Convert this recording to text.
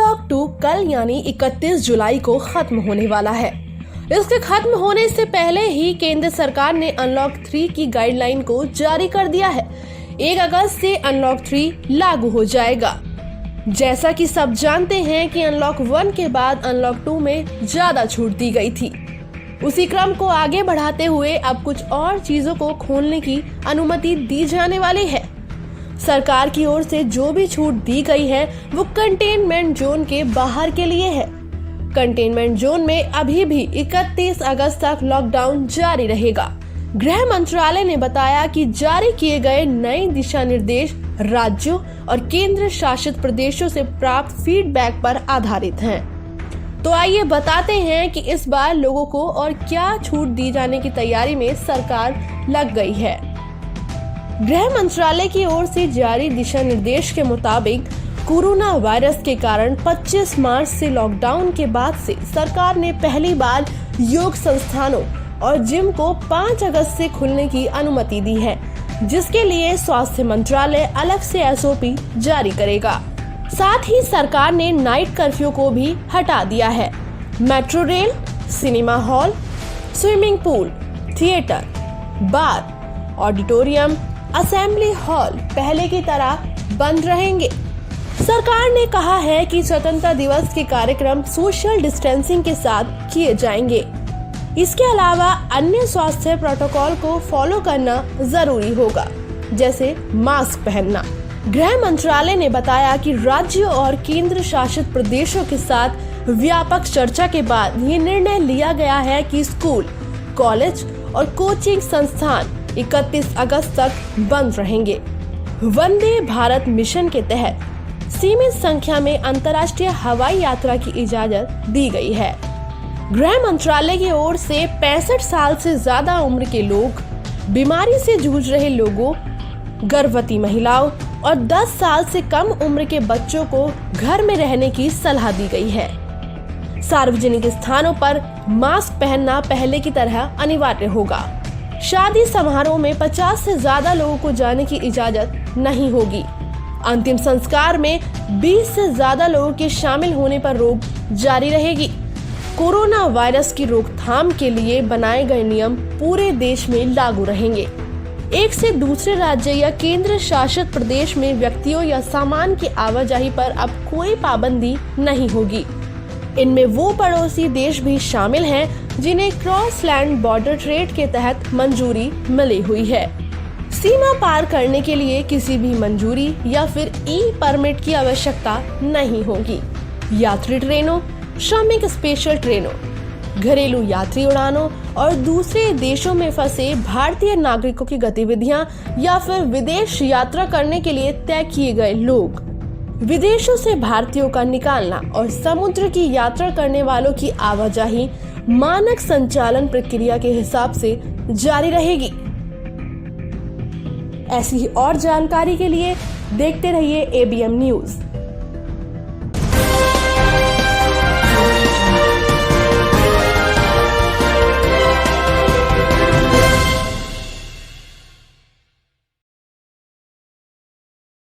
Unlock 2 कल यानी 31 जुलाई को खत्म होने वाला है। इसके खत्म होने से पहले ही केंद्र सरकार ने अनलॉक 3 की गाइडलाइन को जारी कर दिया है। 1 अगस्त से अनलॉक 3 लागू हो जाएगा। जैसा कि सब जानते हैं कि अनलॉक 1 के बाद अनलॉक 2 में ज्यादा छूट दी गई थी। उसी क्रम को आगे बढ़ाते हुए अब कुछ और चीजों को खोलने की अनुमति दी जाने वाली है। सरकार की ओर से जो भी छूट दी गई है वो कंटेनमेंट जोन के बाहर के लिए है। कंटेनमेंट जोन में अभी भी 31 अगस्त तक लॉकडाउन जारी रहेगा। गृह मंत्रालय ने बताया कि जारी किए गए नए दिशा निर्देश राज्यों और केंद्र शासित प्रदेशों से प्राप्त फीडबैक पर आधारित हैं। तो आइए बताते हैं कि इस बार लोगों को और क्या छूट दी जाने की तैयारी में सरकार लग गई है। गृह मंत्रालय की ओर से जारी दिशा निर्देश के मुताबिक कोरोना वायरस के कारण 25 मार्च से लॉकडाउन के बाद से सरकार ने पहली बार योग संस्थानों और जिम को 5 अगस्त से खुलने की अनुमति दी है, जिसके लिए स्वास्थ्य मंत्रालय अलग से SOP जारी करेगा। साथ ही सरकार ने नाइट कर्फ्यू को भी हटा दिया है। Metro rail, cinema hall, swimming pool, theatre, bar, auditorium, assembly hall पहले की तरह बंद रहेंगे। सरकार ने कहा है कि स्वतंत्रता दिवस के कार्यक्रम सोशल डिस्टेंसिंग के साथ किए जाएंगे। इसके अलावा अन्य स्वास्थ्य प्रोटोकॉल को फॉलो करना जरूरी होगा, जैसे मास्क पहनना। गृह मंत्रालय ने बताया कि राज्यों और केंद्र शासित प्रदेशों के साथ व्यापक चर्चा के बाद ये निर्णय लिया गया है कि स्कूल, कॉलेज और कोचिंग संस्थान 31 अगस्त तक बंद रहेंगे। वंदे भारत मिशन के तहत सीमित संख्या में अंतर्राष्ट्रीय हवाई यात्रा की इजाजत दी गई है। गृह मंत्रालय की ओर से 65 साल से ज्यादा उम्र के लोग, बीमारी से जूझ रहे लोगों, गर्भवती महिलाओं और 10 साल से कम उम्र के बच्चों को घर में रहने की सलाह दी गई है। सार्वजनिक स्थानों पर मास्क पहनना पहले की तरह अनिवार्य होगा। शादी समारोह में 50 से ज्यादा लोगों को जाने की इजाजत नहीं होगी। अंतिम संस्कार में 20 से ज्यादा लोगों के शामिल होने पर रोक जारी रहेगी। कोरोना वायरस की रोकथाम के लिए बनाए गए नियम पूरे देश में लागू रहेंगे। एक से दूसरे राज्य या केंद्र शासित प्रदेश में व्यक्तियों या सामान की आवाजाही पर अब कोई पाबंदी नहीं होगी। इनमें वो पड़ोसी देश भी शामिल हैं जिन्हें क्रॉस लैंड बॉर्डर ट्रेड के तहत मंजूरी मिली हुई है। सीमा पार करने के लिए किसी भी मंजूरी या फिर परमिट की आवश्यकता नहीं होगी। यात्री ट्रेनों, श्रमिक स्पेशल ट्रेनों, घरेलू यात्री उड़ानों और दूसरे देशों में फंसे भारतीय नागरिकों की गतिविधियां या फिर विदेश यात्रा करने के लिए तय किए गए लोग, विदेशों से भारतीयों का निकालना और समुद्र की यात्रा करने वालों की आवाजाही मानक संचालन प्रक्रिया के हिसाब से जारी रहेगी। ऐसी ही और जानकारी के लिए देखते रहिए ABM न्यूज।